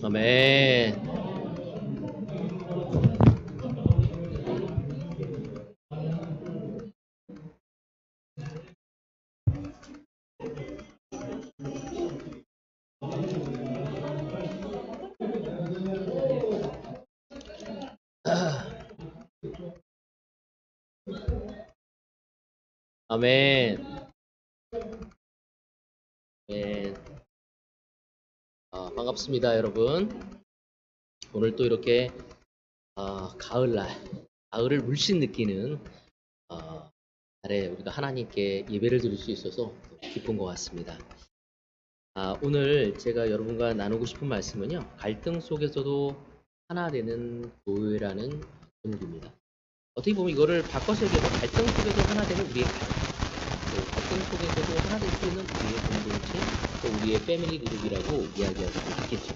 아멘. 아멘. 아멘. 반갑습니다, 여러분. 오늘 또 이렇게 가을날, 가을을 물씬 느끼는 날에 우리가 하나님께 예배를 드릴 수 있어서 기쁜 것 같습니다. 오늘 제가 여러분과 나누고 싶은 말씀은요, 갈등 속에서도 하나 되는 교회라는 제목입니다. 어떻게 보면 이거를 바꿔서 얘기해도 갈등 속에도 하나 되는 우리의 갈등 속에서도 하나 될 수 있는 우리의 공동체, 또 우리의 패밀리 그룹이라고 이야기할 수 있겠죠.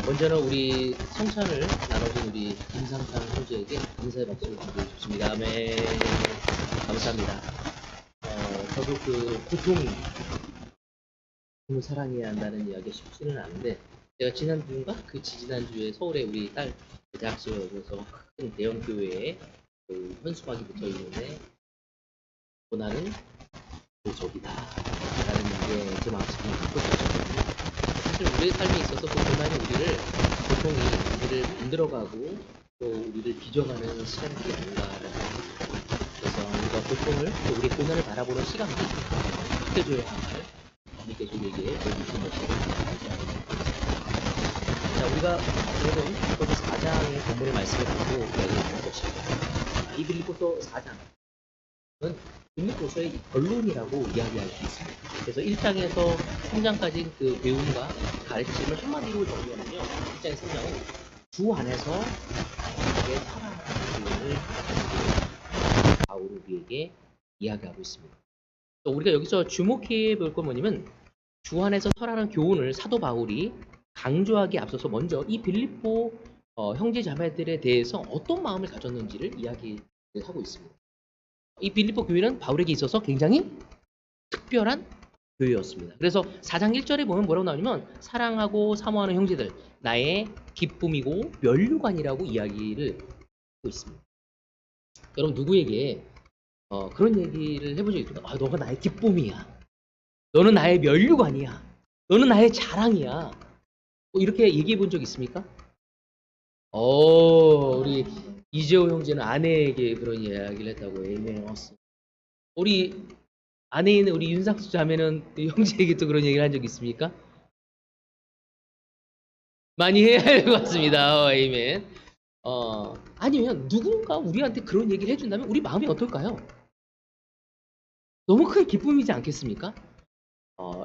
먼저는 우리 성찬을 나눠준 우리 김상찬 형제에게 인사의 박수를 드리고 싶습니다. 아멘. 감사합니다. 저도 고통을 사랑해야 한다는 이야기가 쉽지는 않은데, 제가 지난주인가? 지난주에 서울에 우리 딸 대학교에서 큰 대형 교회에 현수막이 붙어 있는데, 고난은 도적이다 라는 게 제 마음속에 갖고 있었거든요. 사실 우리의 삶에 있어서 그 고난이 고통이 우리를 만들어가고 또 우리를 빚어가는 시간들이 아닌가라는 생각이 듭니다. 그래서 우리가 고통을 또 우리 고난을 바라보는 시간도 지켜줘야 할 주님께서 우리에게 보여주신 것을 자, 우리가 여러분 빌립보서 4장의 본문의 말씀을 보고 이야기해 보겠습니다. 이 빌립보서 4장은 빌립보서의 결론이라고 이야기할 수 있습니다. 그래서 1장에서 3장까지 그 배움과 가르침을 한마디로 정리하면요, 1장의 3장은 주 안에서 우리에게 살아가는 교훈을 바울이 우리에게 이야기하고 있습니다. 또 우리가 여기서 주목해 볼 건 뭐냐면, 주 안에서 설하는 교훈을 사도 바울이 강조하기에 앞서서 먼저 이 빌립보 형제 자매들에 대해서 어떤 마음을 가졌는지를 이야기하고 있습니다. 이 빌립보 교회는 바울에게 있어서 굉장히 특별한 교회였습니다. 그래서 4장 1절에 보면 뭐라고 나오냐면, 사랑하고 사모하는 형제들, 나의 기쁨이고 면류관이라고 이야기를 하고 있습니다. 여러분, 누구에게 그런 얘기를 해본 적이 있습니까? 너가 나의 기쁨이야. 너는 나의 면류관이야. 너는 나의 자랑이야. 뭐 이렇게 얘기해 본 적 있습니까? 우리 이재호 형제는 아내에게 그런 이야기를 했다고. 에이멘. 우리 안에 있는 우리 윤상수 자매는 형제에게 또 그런 얘기를 한 적 있습니까? 많이 해야 할 것 같습니다. 에이멘. 아니면 누군가 우리한테 그런 얘기를 해준다면 우리 마음이 어떨까요? 너무 큰 기쁨이지 않겠습니까?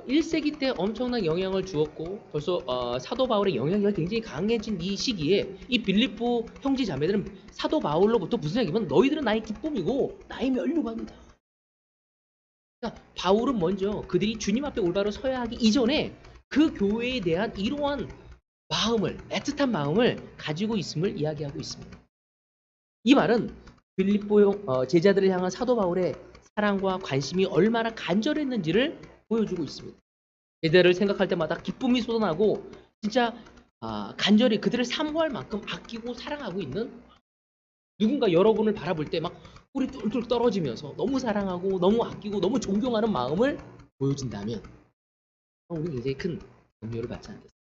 1세기 때 엄청난 영향을 주었고 벌써 사도 바울의 영향력이 굉장히 강해진 이 시기에 이 빌립보 형제 자매들은 사도 바울로부터 무슨 얘기냐면, 너희들은 나의 기쁨이고 나의 면류관이다. 그러니까 바울은 먼저 그들이 주님 앞에 올바로 서야 하기 이전에 그 교회에 대한 이러한 마음을, 애틋한 마음을 가지고 있음을 이야기하고 있습니다. 이 말은 빌립보 제자들을 향한 사도 바울의 사랑과 관심이 얼마나 간절했는지를 보여주고 있습니다. 제자를 생각할 때마다 기쁨이 쏟아나고 진짜 간절히 그들을 사모할 만큼 아끼고 사랑하고 있는, 누군가 여러분을 바라볼 때 막 뿔이 뚫뚫 떨어지면서 너무 사랑하고 너무 아끼고 너무 존경하는 마음을 보여준다면 우리 굉장히 큰 격려를 받지 않겠습니까?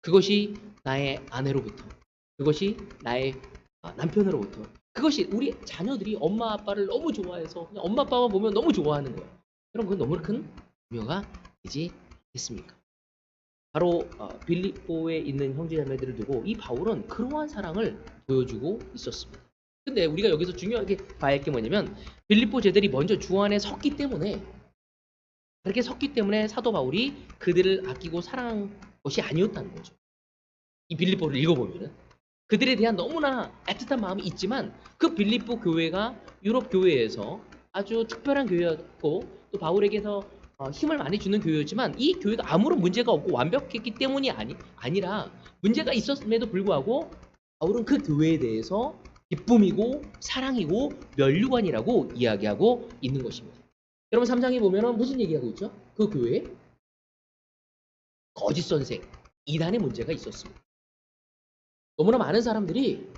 그것이 나의 아내로부터, 그것이 나의 남편으로부터, 그것이 우리 자녀들이 엄마 아빠를 너무 좋아해서 그냥 엄마 아빠만 보면 너무 좋아하는 거예요. 그럼 그건 너무 큰 격려가 되지 않겠습니까? 바로 빌립보에 있는 형제자매들을 두고 이 바울은 그러한 사랑을 보여주고 있었습니다. 근데 우리가 여기서 중요하게 봐야 할 게 뭐냐면, 빌립보 제들이 먼저 주 안에 섰기 때문에, 그렇게 섰기 때문에 사도 바울이 그들을 아끼고 사랑한 것이 아니었다는 거죠. 이 빌립보를 읽어보면은 그들에 대한 너무나 애틋한 마음이 있지만, 그 빌립보 교회가 유럽 교회에서 아주 특별한 교회였고 또 바울에게서 힘을 많이 주는 교회였지만, 이 교회가 아무런 문제가 없고 완벽했기 때문이 아니라 문제가 있었음에도 불구하고 바울은 그 교회에 대해서 기쁨이고 사랑이고 면류관이라고 이야기하고 있는 것입니다. 여러분 3장에 보면 무슨 얘기하고 있죠? 그 교회 거짓 선생, 이단의 문제가 있었습니다. 너무나 많은 사람들이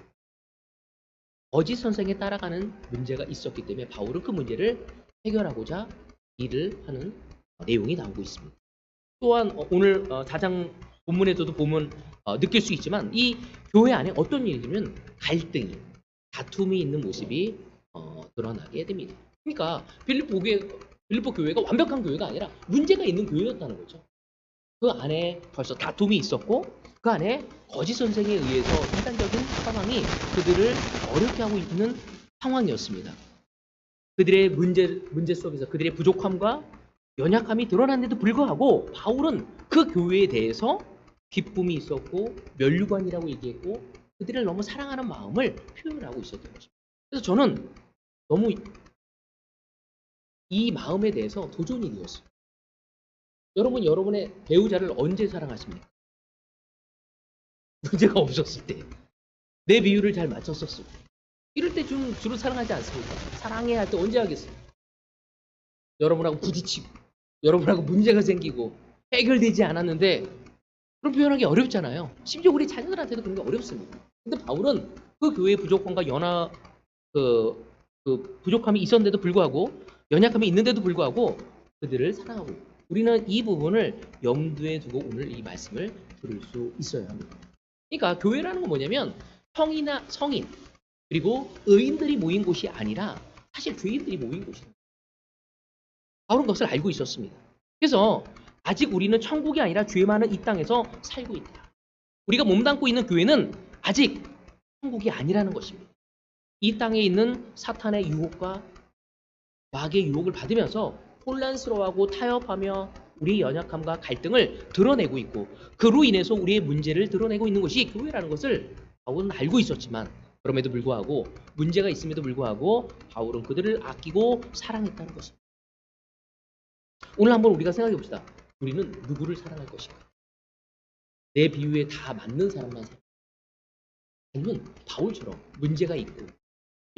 거짓 선생에 따라가는 문제가 있었기 때문에 바울은 그 문제를 해결하고자 일을 하는 내용이 나오고 있습니다. 또한 오늘 4장 본문에서도 보면 느낄 수 있지만 이 교회 안에 어떤 일이냐면 갈등이, 다툼이 있는 모습이 드러나게 됩니다. 그러니까 빌립보 교회가 완벽한 교회가 아니라 문제가 있는 교회였다는 거죠. 그 안에 벌써 다툼이 있었고 그 안에 거짓 선생에 의해서 인간적인 상황이 그들을 어렵게 하고 있는 상황이었습니다. 그들의 문제 속에서 그들의 부족함과 연약함이 드러났는데도 불구하고 바울은 그 교회에 대해서 기쁨이 있었고 면류관이라고 얘기했고 그들을 너무 사랑하는 마음을 표현하고 있었던 것입니다. 그래서 저는 너무 이 마음에 대해서 도전이 되었어요. 여러분, 여러분의 배우자를 언제 사랑하십니까? 문제가 없었을 때. 내 비율을 잘 맞췄었을 때. 이럴 때 주로 사랑하지 않습니까? 사랑해야 할 때 언제 하겠어요? 여러분하고 부딪히고, 여러분하고 문제가 생기고, 해결되지 않았는데, 그런 표현하기 어렵잖아요. 심지어 우리 자녀들한테도 그런 게 어렵습니다. 근데 바울은 그 교회의 부족함과 그 부족함이 있었는데도 불구하고, 연약함이 있는데도 불구하고, 그들을 사랑하고 있고, 우리는 이 부분을 염두에 두고 오늘 이 말씀을 들을 수 있어야 합니다. 그러니까 교회라는 건 뭐냐면 성이나 성인 그리고 의인들이 모인 곳이 아니라 사실 죄인들이 모인 곳이에요. 바울은 그것을 알고 있었습니다. 그래서 아직 우리는 천국이 아니라 죄 많은 이 땅에서 살고 있다. 우리가 몸담고 있는 교회는 아직 천국이 아니라는 것입니다. 이 땅에 있는 사탄의 유혹과 마귀의 유혹을 받으면서 혼란스러워하고 타협하며 우리의 연약함과 갈등을 드러내고 있고 그로 인해서 우리의 문제를 드러내고 있는 것이 교회라는 것을 바울은 알고 있었지만 그럼에도 불구하고 문제가 있음에도 불구하고 바울은 그들을 아끼고 사랑했다는 것입니다. 오늘 한번 우리가 생각해 봅시다. 우리는 누구를 사랑할 것인가? 내 비유에 다 맞는 사람만 사랑할까? 아니면 바울처럼 문제가 있고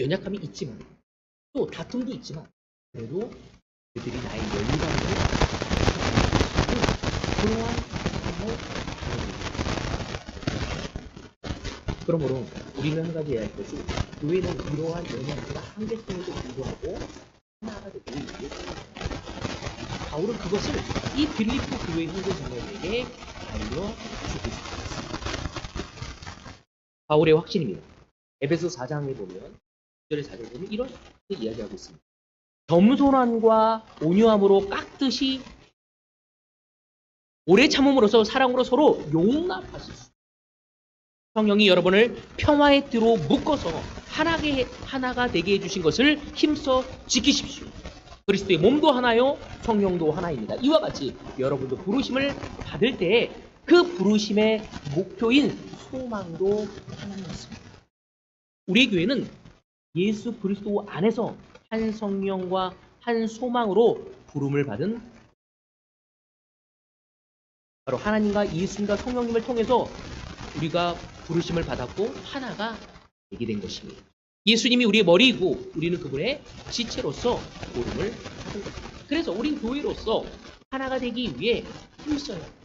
연약함이 있지만 또 다툼도 있지만 그래도 그들이 나의 연관을 그러한 사랑을 바라봅니다. 그러므로 우리는 한 가지 해야 할 것이 교회는 이러한 연약과 한계성에도 불구하고 하나가 되기 위해서 바울은 그것을 이 빌립보 교회 형제자매에게 알려주고 있습니다. 바울의 확신입니다. 에베소 4장에 보면 1절에 4절에 보면 이런 이야기하고 있습니다. 겸손함과 온유함으로 깎듯이 오래 참음으로써 사랑으로 서로 용납하시고 성령이 여러분을 평화의 띠로 묶어서 하나가 되게 해주신 것을 힘써 지키십시오. 그리스도의 몸도 하나요 성령도 하나입니다. 이와 같이 여러분도 부르심을 받을 때 그 부르심의 목표인 소망도 하나였습니다. 우리 교회는 예수 그리스도 안에서 한 성령과 한 소망으로 부름을 받은 바로 하나님과 예수님과 성령님을 통해서 우리가 부르심을 받았고 하나가 되게 된 것입니다. 예수님이 우리의 머리이고 우리는 그분의 지체로서 부름을 받은 것입니다. 그래서 우린 교회로서 하나가 되기 위해 힘써야 합니다.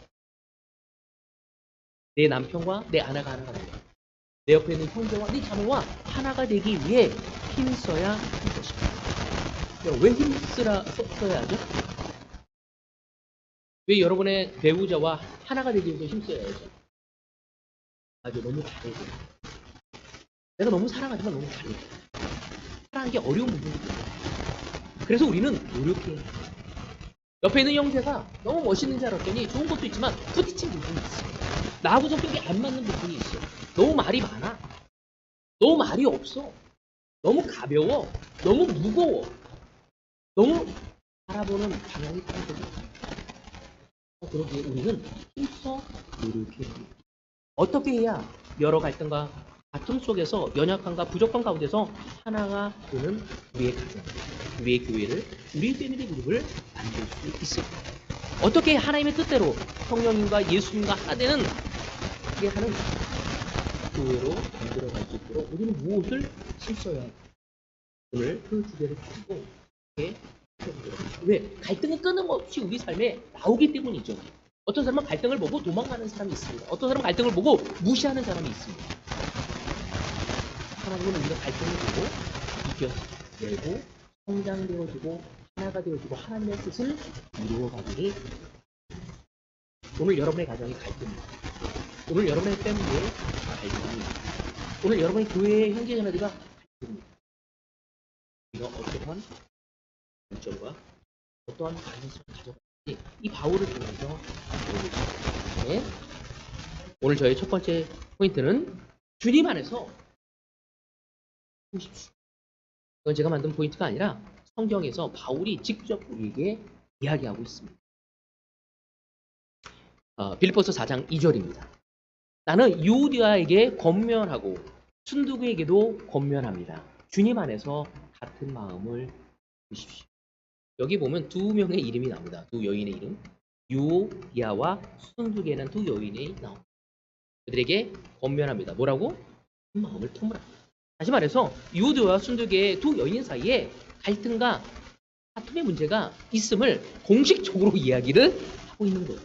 내 남편과 내 아내가 하나가 됩니다. 내 옆에 있는 형제와 내 자매와 하나가 되기 위해 힘써야 하는 것입니다. 왜 힘써야 하죠? 왜 여러분의 배우자와 하나가 되기 위해서 힘써야 하죠? 아주 너무 잘해줘. 내가 너무 사랑하지만 너무 잘해줘. 사랑하기 어려운 부분이 있어요. 그래서 우리는 노력해야 해요. 옆에 있는 형제가 너무 멋있는 줄 알았더니 좋은 것도 있지만 부딪힌 부분이 있어요. 나하고 성격이 안 맞는 부분이 있어요. 너무 말이 많아. 너무 말이 없어. 너무 가벼워. 너무 무거워. 너무 바라보는 방향이 다르거든요. 그러기에 우리는 힘써 노력해야 합니다. 어떻게 해야 여러 갈등과 다툼 속에서 연약함과 부족함 가운데서 하나가 되는 우리의 가정, 우리의 교회를, 우리의 패밀리 그룹을 만들 수 있을까? 어떻게 하나님의 뜻대로 성령님과 예수님과 하나 되는 그게 하는 교회로 만들어갈 수 있도록 우리는 무엇을 힘써야 할까? 오늘 그 주제를 가지고 이렇게 왜? 갈등은 끊임없이 우리 삶에 나오기 때문이죠. 어떤 사람은 갈등을 보고 도망가는 사람이 있습니다. 어떤 사람은 갈등을 보고 무시하는 사람이 있습니다. 하나님은 우리가 갈등을 보고 이겨내고 성장되어지고 하나가 되어지고 하나님의 뜻을 이루어가기를. 오늘 여러분의 가정이 갈등입니다. 오늘 여러분의 패밀리에 갈등입니다. 오늘 여러분의 교회의 형제자매들과 갈등입니다. 우리가 어떠한 관점과 어떠한 가능성을 가져가는지 이 바울을 통해서 배우고 있습니다. 오늘 저의 첫 번째 포인트는 주님 안에서 보십시오. 이건 제가 만든 포인트가 아니라 성경에서 바울이 직접 우리에게 이야기하고 있습니다. 빌립보서 4장 2절입니다. 나는 유디아에게 권면하고 순두구에게도 권면합니다. 주님 안에서 같은 마음을 주십시오. 여기 보면 두 명의 이름이 나옵니다. 두 여인의 이름. 유디아와 순두개는 두 여인이 나옵니다. 그들에게 권면합니다. 뭐라고? 같은 마음을 품으라. 다시 말해서 유디아와 순두개의 두 여인 사이에 갈등과 다툼의 문제가 있음을 공식적으로 이야기를 하고 있는 거예요.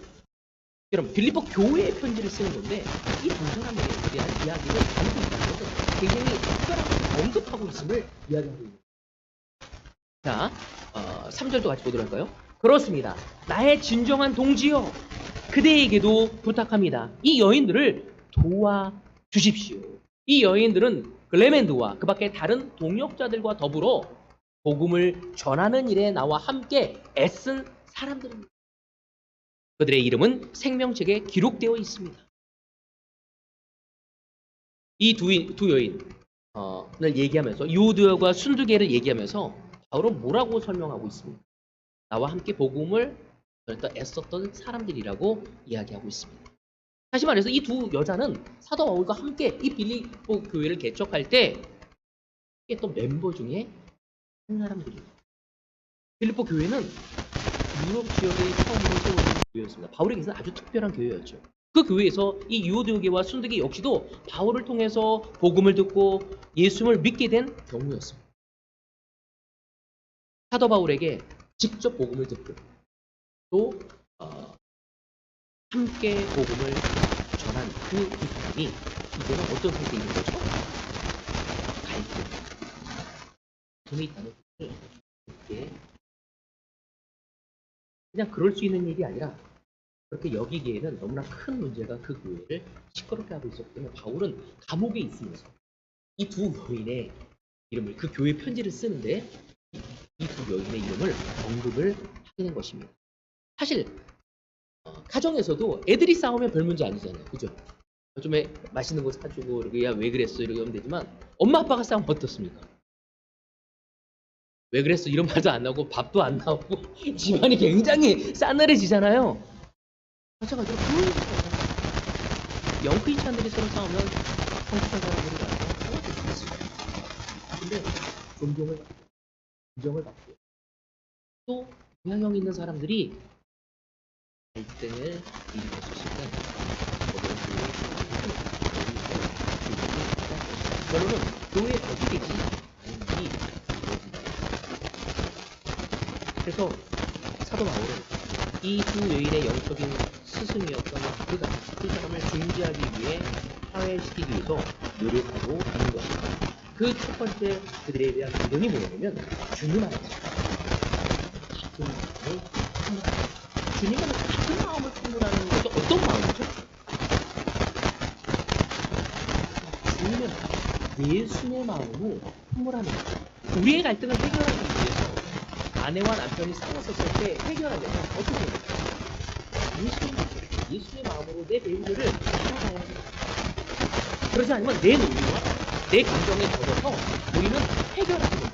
여러분, 빌립보 교회의 편지를 쓰는 건데 이 두 사람에 대한 이야기를 나누고 있다는 것은 굉장히 특별하게 언급하고 있음을 이야기하고 있는 거예요. 자, 3절도 같이 보도록 할까요? 그렇습니다. 나의 진정한 동지여, 그대에게도 부탁합니다. 이 여인들을 도와주십시오. 이 여인들은 글레멘드와 그 밖에 다른 동역자들과 더불어 복음을 전하는 일에 나와 함께 애쓴 사람들입니다. 그들의 이름은 생명책에 기록되어 있습니다. 이 두 여인을 얘기하면서 유디아와 순두개를 얘기하면서 바울은 뭐라고 설명하고 있습니다. 나와 함께 복음을 애썼던 사람들이라고 이야기하고 있습니다. 다시 말해서 이 두 여자는 사도 바울과 함께 이 빌립보 교회를 개척할 때 이게 또 멤버 중에 한 사람들입니다. 빌립보 교회는 유럽 지역에 처음으로 세워진 교회였습니다. 바울에게서는 아주 특별한 교회였죠. 그 교회에서 이 유디아와 순두개 역시도 바울을 통해서 복음을 듣고 예수님을 믿게 된 경우였습니다. 사도 바울에게 직접 복음을 듣고 또 함께 복음을 전한 그 두 사람이 이제는 어떤 상태에 있는 거죠? 갈등이 있다는 것을 이렇게 그냥 그럴 수 있는 일이 아니라 그렇게 여기기에는 너무나 큰 문제가 그 교회를 시끄럽게 하고 있었기 때문에 바울은 감옥에 있으면서 이 두 여인의 이름을, 그 교회 편지를 쓰는데 이 두 여인의 이름을 언급을 하게 된 것입니다. 사실 가정에서도 애들이 싸우면 별 문제 아니잖아요. 그죠? 요즘에 맛있는 거 사주고 이렇게 야 왜 그랬어 이렇게 하면 되지만 엄마 아빠가 싸우면 어떻습니까? 왜 그랬어 이런 말도 안 나오고 밥도 안 나오고 집안이 굉장히 싸늘해지잖아요. 마찬가지로 영크리스찬들이 서로 싸우면 성숙한 사람들이 와서 싸워줄 수 있어요. 근데 존경을 받고 인정을 받고 또 영향력 있는 사람들이 갈등을 일으켰을 때 결론은 교회에 거짓되지 않은 일이 이루어진다. 그래서 사도 바울은 이 두 여인의 영적인 스승이었던 그 사람을 중지하기 위해 화해시키기 위해서 노력하고 있는 것입니다. 그 첫 번째 그들에 대한 근원이 뭐냐면 주님 안에서 같은 마음을 품으라는, 주님 안에서 같은 마음을 품으라는 것도 어떤 마음이죠? 주님의 마음, 예수의 마음으로 품으라는 거죠. 우리의 갈등을 해결하기 위해서 아내와 남편이 싸웠었을 때 해결하려면 어떻게 해야 될까요? 예수의 마음으로 내 배우자를 알아가야 합니다. 그러지 않으면 내 논리와 내 감정에 젖어서 우리는 해결하는 거예요.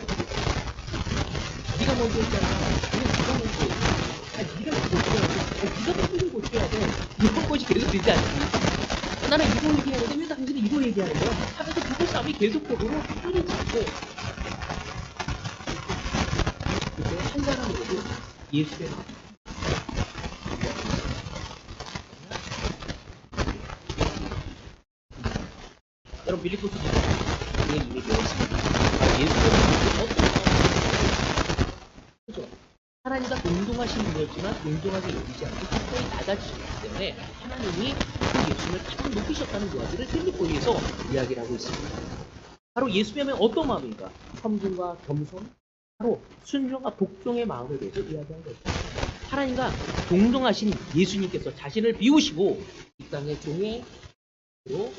네가 먼저 했잖아. 네가 먼저 했잖아. 네가 먼저 고쳐야 돼. 이런 것이 계속 되지 않습니까? 나는 이거 얘기하는데 왜 당신은 이거 얘기하는 거야? 하면서 그거 싸움이 계속적으로 끊이지 않고 그래서 한 사람으로도 예수의 마음, 여러분 빌립보서 이게 이미 배웠습니다. 예수의 마음이 어떤 마음인지 그죠? 하나님과 동등한 존경하신 분이었지만 공정하게 여기지 않고 기꺼이 낮아지셨기 때문에 하나님이 그 예수님을 가장 높이셨다는 이야기를 필립보에서 이야기를 하고 있습니다. 바로 예수님의 어떤 마음인가? 섬김과 겸손, 바로 순종과 복종의 마음에 대해서 이야기한 거죠. 하나님과 동정하신 예수님께서 자신을 비우시고 이 땅의 종의 로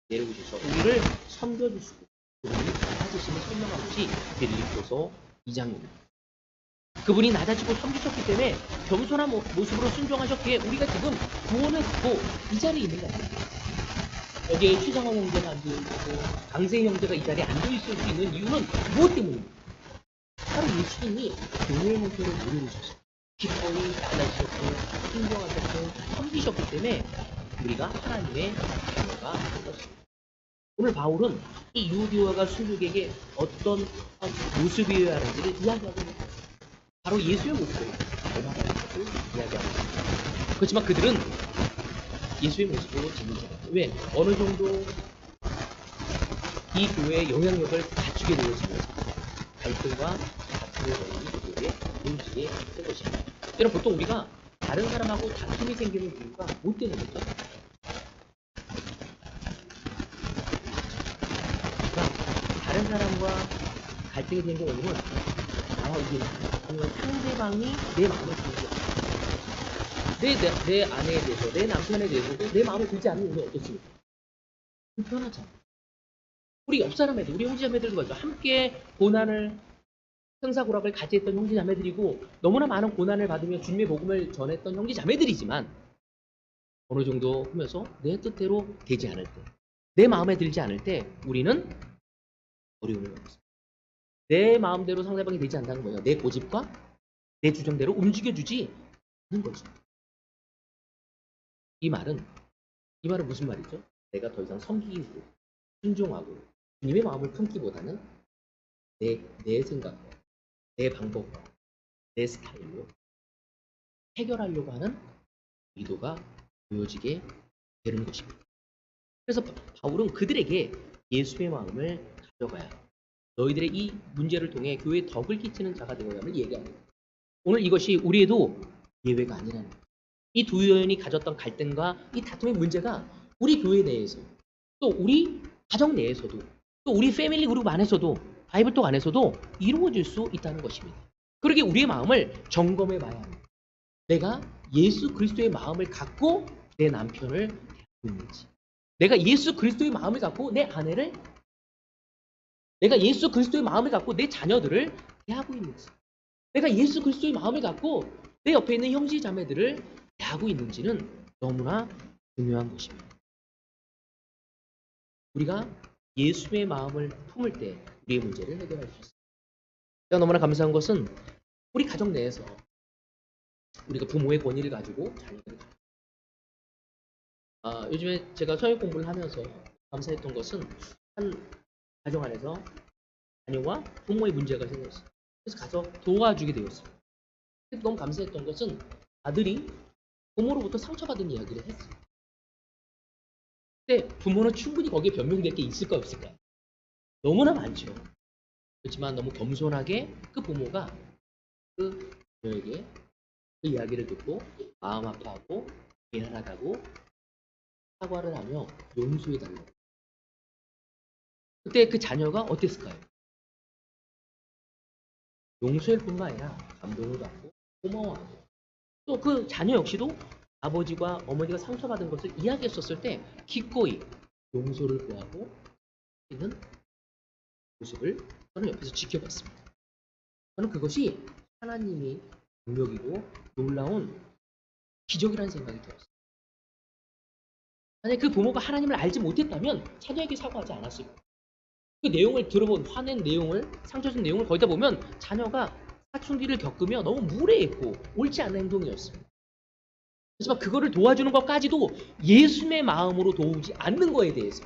내려오셔서 우리를 섬겨주시고 우리를 낮아지심을 설명한 것이 빌립보서 2장입니다. 그분이 낮아지고 섬기셨기 때문에 겸손한 모습으로 순종하셨기에 우리가 지금 구원을 받고 이 자리에 있는 거 아닙니까? 여기에 최정환 형제가 앉아있고 강세 형제가 이 자리에 앉아있을 수 있는 이유는 무엇 때문입니까? 바로 예수님이 교회의 형태로 내려오셨어요. 기꺼이 낮아지셨고 순종하셨고 섬기셨기 때문에 우리가 하나님의 자녀가 된 것입니다. 오늘 바울은 이 유디오가 순족에게 어떤 모습이어야 하는지를 이야기하고 있습니다. 바로 예수의 모습을 닮아가는 것을 이야기하고 있습니다. 그렇지만 그들은 예수의 모습으로 재밌지 않아요. 왜? 어느 정도 이 교회의 영향력을 갖추게 되어지면서 갈등과 다툼의 원인이 교회에 움직이게 된 것입니다. 여러분 보통 우리가 다른 사람하고 다툼이 생기는 이유가 뭐 때문이죠? 다른 사람과 갈등이 되는 원인은 이게 아니면 상대방이 내 마음을 들지 않아. 내 아내에 대해서, 내 남편에 대해서도 내 마음에 들지 않는 이유는 어떻습니까? 불편하잖아. 우리 옆 사람애들, 우리 형제자매들도 말이죠. 함께 고난을 생사고락을 같이 했던 형제자매들이고 너무나 많은 고난을 받으며 주님의 복음을 전했던 형제자매들이지만 어느 정도 하면서 내 뜻대로 되지 않을 때, 내 마음에 들지 않을 때 우리는 어려움을 겪습니다. 내 마음대로 상대방이 되지 않는다는 거예요. 내 고집과 내 주장대로 움직여주지 않는 거죠. 이 말은 무슨 말이죠? 내가 더 이상 섬기고 순종하고 주님의 마음을 품기보다는 내 생각과 내 방법과 내 스타일로 해결하려고 하는 의도가 보여지게 되는 것입니다. 그래서 바울은 그들에게 예수의 마음을 가져가야 너희들의 이 문제를 통해 교회에 덕을 끼치는 자가 되어야 함을 얘기합니다. 오늘 이것이 우리에도 예외가 아니라는 거예요. 이 두 여인이 가졌던 갈등과 이 다툼의 문제가 우리 교회 내에서 또 우리 가정 내에서도 또 우리 패밀리 그룹 안에서도 바이블톡 안에서도 이루어질 수 있다는 것입니다. 그러기에 우리의 마음을 점검해 봐야 합니다. 내가 예수 그리스도의 마음을 갖고 내 남편을 대하고 있는지, 내가 예수 그리스도의 마음을 갖고 내 아내를, 내가 예수 그리스도의 마음을 갖고 내 자녀들을 대하고 있는지, 내가 예수 그리스도의 마음을 갖고 내 옆에 있는 형제 자매들을 대하고 있는지는 너무나 중요한 것입니다. 우리가 예수의 마음을 품을 때 우리의 문제를 해결할 수 있습니다. 제가 너무나 감사한 것은 우리 가정 내에서 우리가 부모의 권위를 가지고 자녀들을 요즘에 제가 성역 공부를 하면서 감사했던 것은 한 가정 안에서 자녀와 부모의 문제가 생겼어요. 그래서 가서 도와주게 되었어요. 그래서 너무 감사했던 것은 아들이 부모로부터 상처받은 이야기를 했어요. 근데 부모는 충분히 거기에 변명될 게 있을까 없을까? 너무나 많죠. 그렇지만 너무 겸손하게 그 부모가 그 자녀에게 그 이야기를 듣고 마음 아파하고 미안하다고 사과를 하며 용서해달라고. 그때 그 자녀가 어땠을까요? 용서할 뿐만 아니라 감동을 받고 고마워하고 또 그 자녀 역시도 아버지와 어머니가 상처받은 것을 이야기했었을 때 기꺼이 용서를 구하고 있는 모습을 저는 옆에서 지켜봤습니다. 저는 그것이 하나님이 능력이고 놀라운 기적이라는 생각이 들었어요. 만약에 그 부모가 하나님을 알지 못했다면 자녀에게 사과하지 않았을 거예요. 그 내용을 들어본 화낸 내용을, 상처 준 내용을 거기다 보면 자녀가 사춘기를 겪으며 너무 무례했고 옳지 않은 행동이었습니다. 하지만 그거를 도와주는 것까지도 예수님의 마음으로 도우지 않는 거에 대해서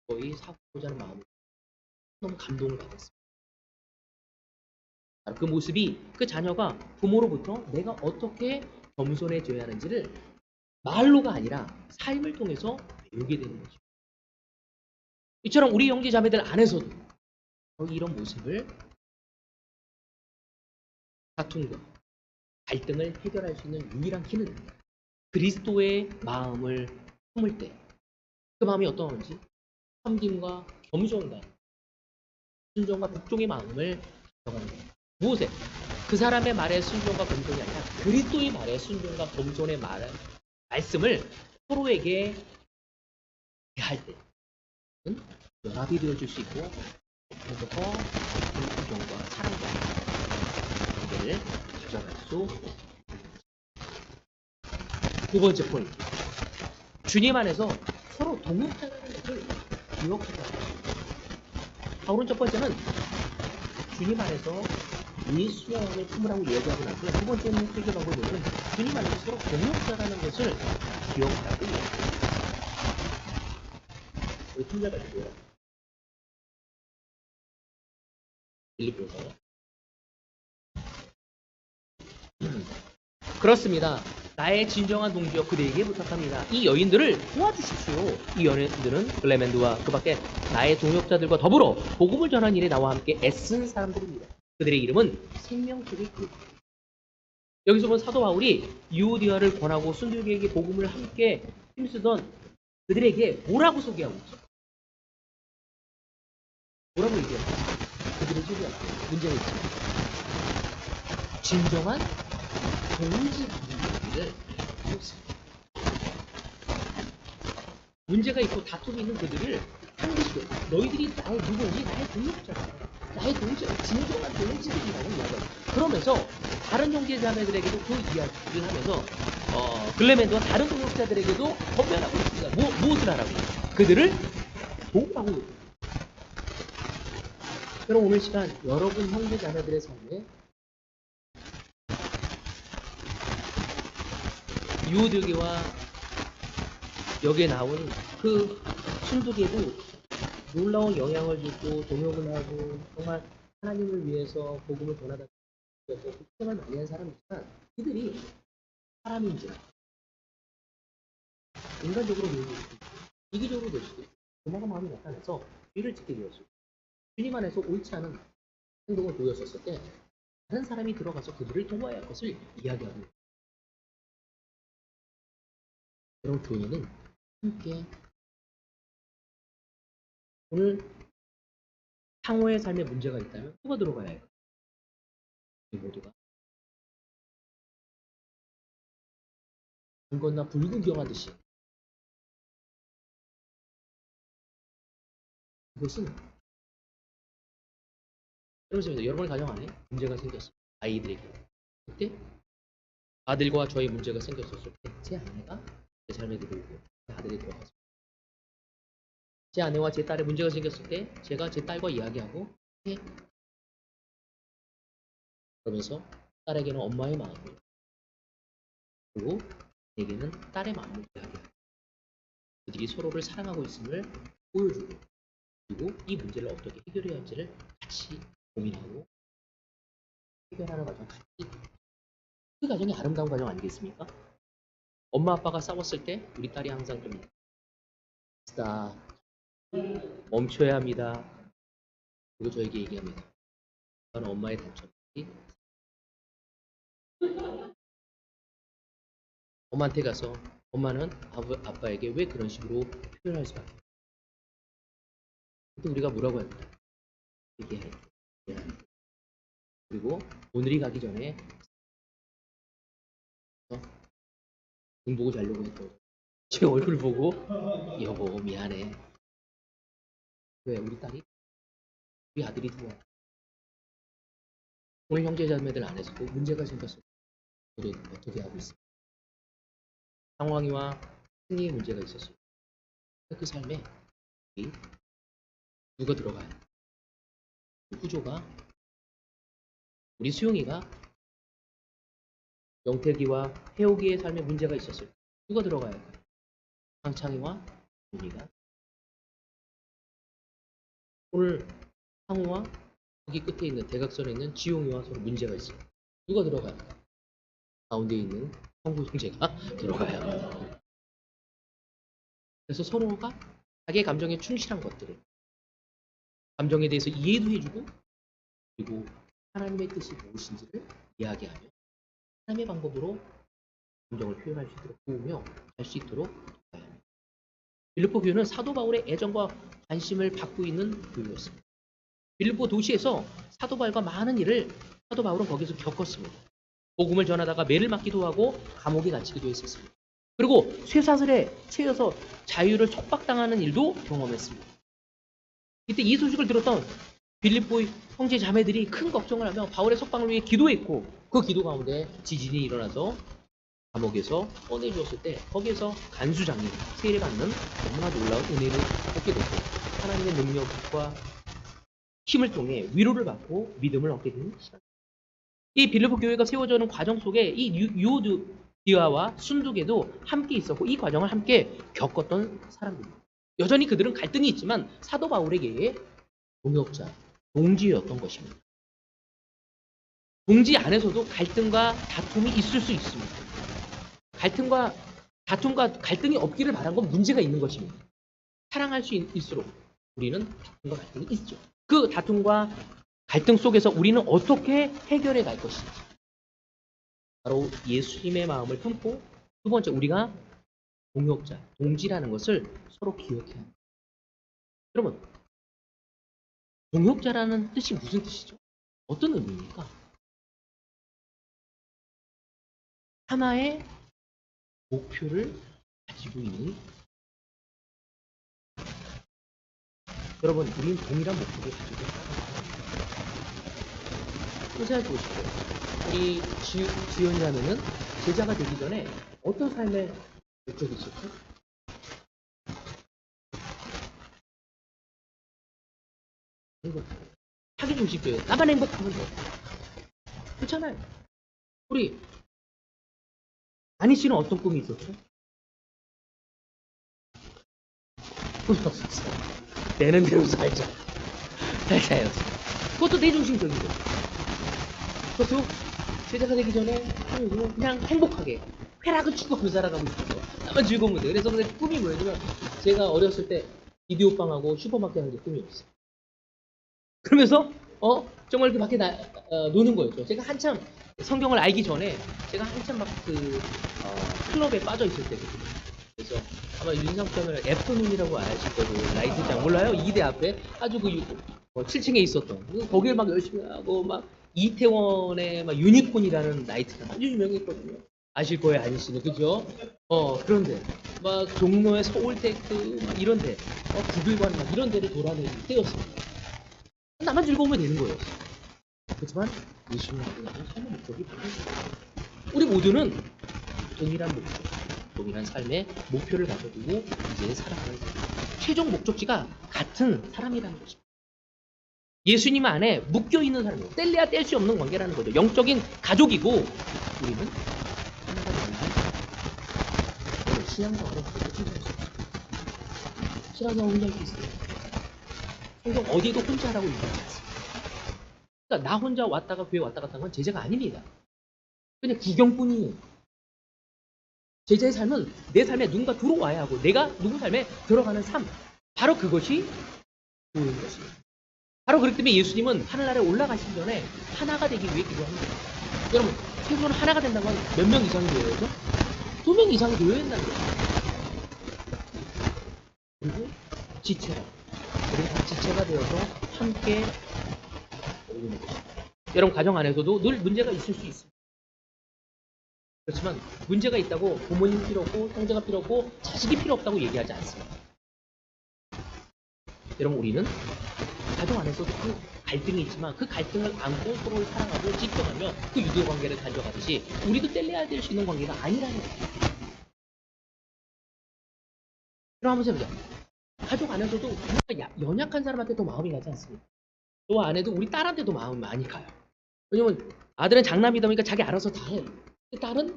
거의 사과하고자 하는 마음으로 너무 감동을 받았습니다. 그 모습이 그 자녀가 부모로부터 내가 어떻게 겸손해져야 하는지를 말로가 아니라 삶을 통해서 배우게 되는 거죠. 이처럼 우리 형제 자매들 안에서도 이런 모습을 다툼과 갈등을 해결할 수 있는 유일한 키는 그리스도의 마음을 품을 때 그 마음이 어떤 건지 섬김과 겸손과 순종과 복종의 마음을 가져가는 거예요. 무엇에? 그 사람의 말에 순종과 겸손이 아니라 그리스도의 말에 순종과 겸손의 말씀을 서로에게 대할 때는 연합이 되어줄 수 있고 그래서 순종과 사랑과 관계를 가져갈 수 있습니다. 두 번째 포인트. 주님 안에서 서로 동역자라는 것을 기억하자. 바울은 첫 번째는 주님 안에서 예수의 마음을 품으라고 얘기하고 나서요. 두 번째는 해결 방법은 주님 안에서 서로 동역자라는 것을 기억하라고 얘기합니다. 우리 팀장 가지고요. 빌립보서. 그렇습니다. 나의 진정한 동지여 그대에게 부탁합니다. 이 여인들을 도와주십시오. 이 여인들은 클레멘드와 그 밖에 나의 동역자들과 더불어 복음을 전하는 일에 나와 함께 애쓴 사람들입니다. 그들의 이름은 생명책의 길. 여기서 본 사도 바울이 유오디아를 권하고 순들에게 복음을 함께 힘쓰던 그들에게 뭐라고 소개하고 있죠? 뭐라고 얘기합니까? 그들의 소개하고 문제가 있습니다. 진정한 동지를 문제가 있고 다툼이 있는 그들을 상기시켜 너희들이 나의 누구인지 나의 동역자다. 나의 동지가 진정한 동지들이라고 이야기합니다. 그러면서 다른 형제자매들에게도 그 이야기를 하면서 글레멘드와 다른 동역자들에게도 권면하고 있습니다. 무엇을 하라고? 그들을 도우라고. 그럼 오늘 시간 여러분 형제자매들의 삶에 유오디게와 여기에 나온 그 순두개도 놀라운 영향을 주고 동역을 하고 정말 하나님을 위해서 복음을 전하다 보고 복음을 많이 한 사람이지만 그들이 사람인지 인간적으로 놀고 있고 이기적으로 될 수도 있고 도망가 마음이 나타나서 뒤를 찍게 되었고 주님 안에서 옳지 않은 행동을 보였었을 때 다른 사람이 들어가서 그들을 도와야 할 것을 이야기하고 있습니다. 그런 교회는 함께 오늘 상호의 삶에 문제가 있다면 누가 들어가야 할까요? 우리 모두가 붉은 건너 붉은 경하듯이 그것은 여러분의 가정 안에 문제가 생겼어요. 아이들에게 그때 아들과 저의 문제가 생겼었을 때 제 아내가 제 삶에 들어오고 제 아들이 들어가서 제 아내와 제 딸의 문제가 생겼을 때 제가 제 딸과 이야기하고 그러면서 딸에게는 엄마의 마음을 그리고 내게는 딸의 마음을 이야기하고 그들이 서로를 사랑하고 있음을 보여주고 그리고 이 문제를 어떻게 해결해야 할지를 같이 고민하고 해결하는 과정 같이 그 과정이 아름다운 과정 아니겠습니까? 엄마 아빠가 싸웠을 때 우리 딸이 항상 좀 멈춰야 합니다. 그리고 저에게 얘기합니다. 저는 엄마의 단점이 엄마한테 가서 엄마는 아빠에게 왜 그런 식으로 표현할 수밖에 없어요. 그때 우리가 뭐라고 할까요? 얘기해. 그리고 오늘이 가기 전에 눈 보고 자려고 했던 제 얼굴 보고 여보 미안해. 왜 우리 딸이 우리 아들이 들어와. 오늘 형제자매들 안에서도 문제가 생겼을 때 우리는 어떻게 하고 있습니까? 상황이와 승리의 문제가 있었어요. 그 삶에 누가 들어가요? 구조가 우리 수용이가 영택이와 해옥이의 삶에 문제가 있었어요. 누가 들어가야 할까요? 상창이와 윤이가 오늘 상우와 거기 끝에 있는 대각선에 있는 지용이와 서로 문제가 있어요. 누가 들어가야 할까요? 가운데 있는 성구 형제가 들어가야 합니다. 그래서 서로가 자기의 감정에 충실한 것들을 감정에 대해서 이해도 해주고 그리고 하나님의 뜻이 무엇인지를 이야기하며 하나님의 방법으로 감정을 표현할 수 있도록 도우며 할 수 있도록 도와야 합니다. 빌립보 교회는 사도 바울의 애정과 관심을 받고 있는 교회였습니다. 빌립보 도시에서 사도 바울과 많은 일을 사도 바울은 거기서 겪었습니다. 복음을 전하다가 매를 맞기도 하고 감옥에 갇히기도 했었습니다. 그리고 쇠사슬에 채여서 자유를 속박당하는 일도 경험했습니다. 이때 이 소식을 들었던 빌립보 형제 자매들이 큰 걱정을 하며 바울의 석방을 위해 기도했고 그 기도 가운데 지진이 일어나서 감옥에서 꺼내주었을 때 거기에서 간수장이 세례받는 너무나 놀라운 은혜를 얻게 됐고 하나님의 능력과 힘을 통해 위로를 받고 믿음을 얻게 되는 시간. 이 빌립보 교회가 세워져는 과정 속에 이 유오디아와 순두계도 함께 있었고 이 과정을 함께 겪었던 사람들입니다. 여전히 그들은 갈등이 있지만 사도 바울에게 동역자, 동지였던 것입니다. 동지 안에서도 갈등과 다툼이 있을 수 있습니다. 다툼과 갈등이 없기를 바란 건 문제가 있는 것입니다. 사랑할 수 있을수록 우리는 다툼과 갈등이 있죠. 그 다툼과 갈등 속에서 우리는 어떻게 해결해 갈 것인지 바로 예수님의 마음을 품고 두 번째 우리가 동역자, 동지라는 것을 서로 기억해야 합니다. 여러분, 동역자라는 뜻이 무슨 뜻이죠? 어떤 의미입니까? 하나의 목표를 가지고 있는 여러분, 우리는 동일한 목표를 가지고 있습니다. 생각해 보십시오. 우리 지연이라면은 제자가 되기 전에 어떤 삶의 목적이 있었죠? 행복하게. 하기 중심교회. 나만 행복하면 돼. 그렇잖아요. 우리 안희 씨는 어떤 꿈이 있었죠? 꿈이 없었어요. 내는 대로 살자. 살자였어. 그것도 내 중심적이고. 그것도 제자가 되기 전에 그냥 행복하게 쾌락을 추구하며 살아가고 있었어. 나만 즐거우면 돼. 그래서 근데 꿈이 뭐냐면 제가 어렸을 때 비디오방하고 슈퍼마켓 하는 게 꿈이었어요. 그러면서 정말 이렇게 밖에 노는 거였죠. 제가 한참 성경을 알기 전에 제가 한참 막 클럽에 빠져 있을 때거든요. 그래서 아마 윤상편을 애프터눈이라고 아실 거고 라이트장 몰라요? 이대 앞에 아주 7층에 있었던 거기를 막 열심히 하고 막 이태원의 막 유니콘이라는 나이트가 아주 유명했거든요. 아실 거예요, 아니 씨는 그죠? 그런데 막 종로의 서울테크 막 이런데 구글관 막 이런 데를 돌아다니는 때였습니다. 나만 즐거우면 되는 거예요. 그렇지만 예수님하고 나는 삶의 목적이 다른 거예요. 우리 모두는 동일한 목표, 동일한 삶의 목표를 가지고 이제 살아가는 거예요. 최종 목적지가 같은 사람이라는 것입니다. 예수님 안에 묶여있는 사람이에요. 뗄래야 뗄 수 없는 관계라는 거죠. 영적인 가족이고 우리는 하나가 되는 신앙생활은 그렇게 혼자 할 수 없어요. 신앙생활 혼자 할 수 있어요. 성경 어디도 혼자 하라고 얘기하지 않습니다. 그러니까 나 혼자 왔다가 교회 왔다 갔다 한 건 제자가 아닙니다. 그냥 구경뿐이에요. 제자의 삶은 내 삶에 누군가 들어와야 하고 내가 누구 삶에 들어가는 삶. 바로 그것이 교회인 것입니다. 바로 그렇기 때문에 예수님은 하늘나라에 올라가시기 전에 하나가 되기 위해 기도합니다. 여러분, 최소한 하나가 된다는 건 몇 명 이상이 되어야죠? 2명 이상이 되어야 된다는 거예요. 그리고 지체가. 우리가 지체가 되어서 함께 어울리는 것입니다. 여러분, 가정 안에서도 늘 문제가 있을 수 있습니다. 그렇지만 문제가 있다고 부모님 필요 없고 형제가 필요 없고 자식이 필요 없다고 얘기하지 않습니다. 여러분, 우리는 가정 안에서도 그 갈등이 있지만 그 갈등을 안고 서로를 사랑하고 지켜가며 그 유교 관계를 가져가듯이 우리도 뗄래야 될 수 있는 관계가 아니라는 거예요. 그럼 한번 해보자. 가족 안에서도 연약한 사람한테 더 마음이 가지 않습니까? 저와 아내도 우리 딸한테도 마음이 많이 가요. 왜냐면 아들은 장남이다 보니까 자기 알아서 다 해요. 딸은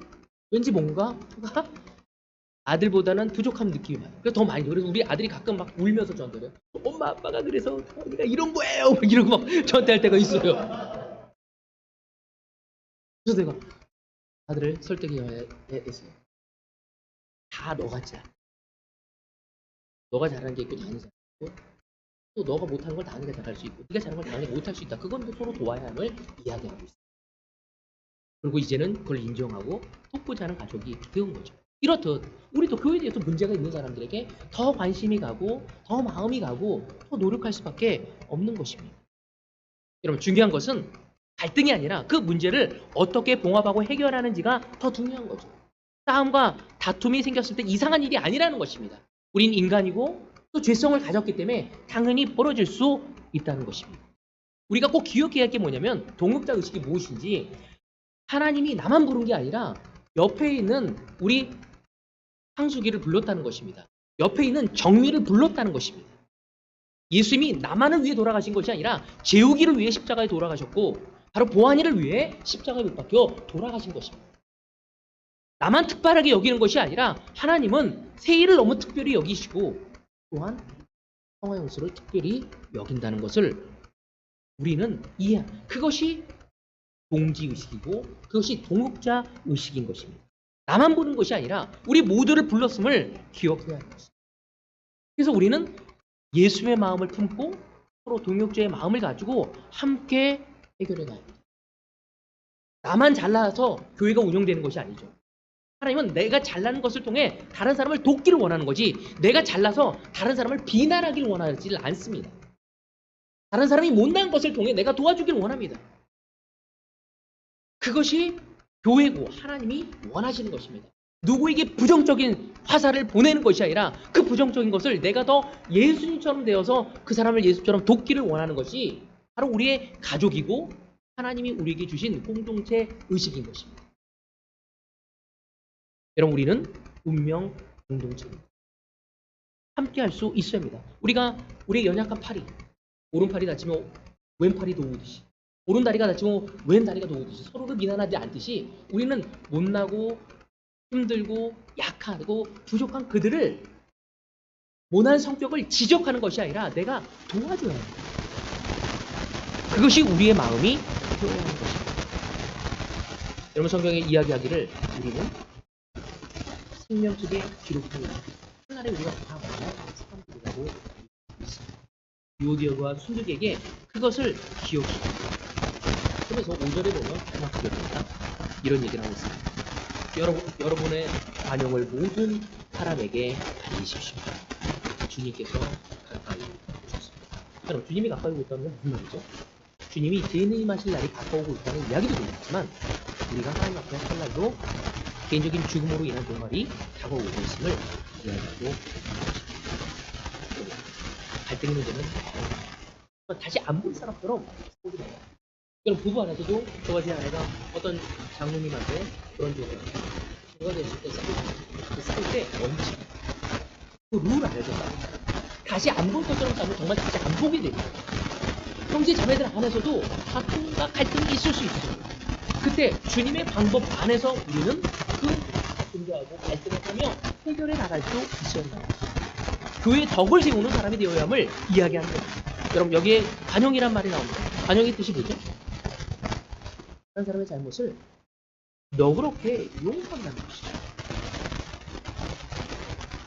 왠지 뭔가 아들보다는 부족한 느낌이 많아요. 그래서 더 많이. 그래서 우리 아들이 가끔 막 울면서 저한테 그래요. 엄마 아빠가 그래서 우리가 이런 거예요. 막 이러고 막 저한테 할 때가 있어요. 그래서 내가 아들을 설득해야 했어요. 다 너 같지 않아. 너가 잘하는 게 있고 다 하는 게 있고 또 너가 못하는 걸 다 하는 게 잘할 수 있고 네가 잘하는 걸 다 하는 게 못할 수 있다. 그건 서로 도와야 함을 이야기하고 있어요. 그리고 이제는 그걸 인정하고 돕고자 하는 가족이 되는 거죠. 이렇듯 우리도 교회에 대해서 문제가 있는 사람들에게 더 관심이 가고 더 마음이 가고 더 노력할 수밖에 없는 것입니다. 여러분, 중요한 것은 갈등이 아니라 그 문제를 어떻게 봉합하고 해결하는지가 더 중요한 거죠. 싸움과 다툼이 생겼을 때 이상한 일이 아니라는 것입니다. 우린 인간이고 또 죄성을 가졌기 때문에 당연히 벌어질 수 있다는 것입니다. 우리가 꼭 기억해야 할 게 뭐냐면 동역자 의식이 무엇인지, 하나님이 나만 부른 게 아니라 옆에 있는 우리 상수기를 불렀다는 것입니다. 옆에 있는 정미를 불렀다는 것입니다. 예수님이 나만을 위해 돌아가신 것이 아니라 재우기를 위해 십자가에 돌아가셨고 바로 보안이를 위해 십자가에 못 박혀 돌아가신 것입니다. 나만 특별하게 여기는 것이 아니라 하나님은 세일을 너무 특별히 여기시고 또한 성화 영수를 특별히 여긴다는 것을 우리는 이해합니다. 그것이 동지의식이고 그것이 동역자 의식인 것입니다. 나만 보는 것이 아니라 우리 모두를 불렀음을 기억해야 하는 것입니다. 그래서 우리는 예수의 마음을 품고 서로 동역자의 마음을 가지고 함께 해결해 가야 합니다. 나만 잘나서 교회가 운영되는 것이 아니죠. 하나님은 내가 잘나는 것을 통해 다른 사람을 돕기를 원하는 거지, 내가 잘나서 다른 사람을 비난하기를 원하지 않습니다. 다른 사람이 못난 것을 통해 내가 도와주기를 원합니다. 그것이 교회고 하나님이 원하시는 것입니다. 누구에게 부정적인 화살을 보내는 것이 아니라 그 부정적인 것을 내가 더 예수님처럼 되어서 그 사람을 예수처럼 돕기를 원하는 것이 바로 우리의 가족이고 하나님이 우리에게 주신 공동체 의식인 것입니다. 여러분, 우리는 운명 공동체입니다. 함께 할 수 있어야 합니다. 우리가 우리의 연약한 팔이, 오른팔이 다치면 왼팔이 도우듯이, 오른다리가 다치면 왼다리가 도우듯이 서로를 비난하지 않듯이 우리는 못나고 힘들고 약하고 부족한 그들을 모난 성격을 지적하는 것이 아니라 내가 도와줘야 합니다. 그것이 우리의 마음이 되어야 하는 것입니다. 여러분, 성경에 이야기하기를 우리는 생명책에 기록되어 있는 하늘에 우리가 다 만난 사람들이라고 있습니다. 유오디아와 순두에게 그것을 기억시킵니다. 그래서 5절에 보면 정확하게 됩니다. 이런 얘기를 하고 있습니다. 여러분의 관용을 모든 사람에게 알리십시오. 주님께서 가까이 오셨습니다. 여러분, 주님이 가까이 오고 있다는 건 무슨 말이죠? 주님이 재림하실 날이 가까우고 있다는 이야기도 되겠지만 우리가 하나님 앞에 할 날도 개인적인 죽음으로 인한 종말이 다가오고 있음을 이야기하고 있습니다. 갈등의 문제는 다시 안 본 사람처럼 보게 돼요. 여러분, 부부 안에서도 저와 제 아내가 어떤 장로님한테 그런 적을 해요. 제가 됐을 때 싸울 때 원칙, 그 룰 알죠? 다시 안 볼 것처럼 싸우면 정말 다시 안 보게 됩니다. 형제 자매들 안에서도 다툼과 갈등이 있을 수 있어요. 그때 주님의 방법 안에서 우리는 그 분개하고 갈등을 하며 해결해 나갈 수 있어야 합니다. 교회에 덕을 세우는 사람이 되어야 함을 이야기하는 거예요. 여러분, 여기에 관용이란 말이 나옵니다. 관용의 뜻이 뭐죠? 다른 사람의 잘못을 너그럽게 용서한다는 것이죠.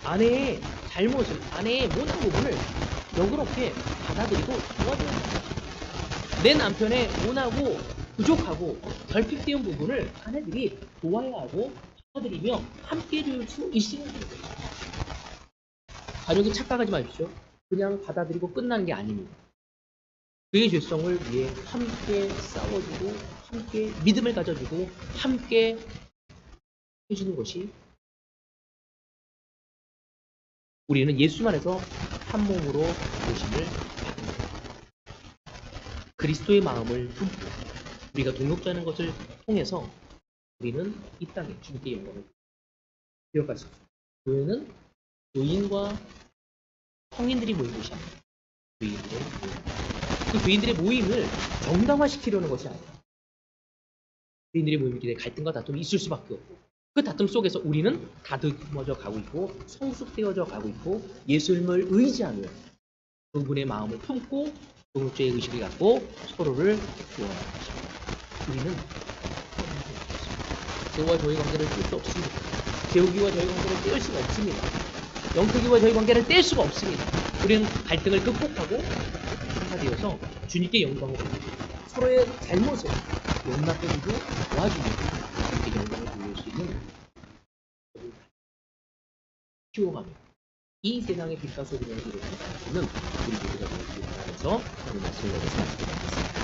아내의 잘못을, 아내의 못한 부분을 너그럽게 받아들이고 도와줘야 합니다. 내 남편의 못하고 부족하고 결핍된 부분을 아내들이 도와야 하고 받아들이며 함께 해줄 수 있으면 되는 거죠. 가족이 착각하지 마십시오. 그냥 받아들이고 끝나는 게 아닙니다. 그의 죄성을 위해 함께 싸워주고 함께 믿음을 가져주고 함께 해주는 것이, 우리는 예수 안에서 한 몸으로 모심을 받는 것. 그리스도의 마음을 품고 우리가 동역자는 것을 통해서 우리는 이 땅에 주님께 영광을 기억할 수 있습니다. 교회는 교인과 성인들이 모인 곳이 아닙니다. 교인들의 모임. 그 교인들의 모임을 정당화시키려는 것이 아니라 교인들의 모임끼리 갈등과 다툼이 있을 수밖에 없고 그 다툼 속에서 우리는 다듬어져 가고 있고 성숙되어져 가고 있고 예수님을 의지하며 그분의 마음을 품고 동역자의 의식을 갖고 서로를 구원하는 것입니다. 우리는 저와 저희 관계를 뗄 수 없습니다. 재욱이와 저희 관계를 뗄 수가 없습니다. 영특이와 저희 관계를 뗄 수가 없습니다. 우리는 갈등을 극복하고 하나 되어서 주님께 영광을 돌리고 서로의 잘못을 용납해주고 도와주는 이렇게 영광을 돌릴 수 있는 키워갑니다. 이 세상의 빛과 소금을 이루는 저는 우리 모두가 되기를 바라면서 오늘 말씀을 여기서 마치도록 하겠습니다.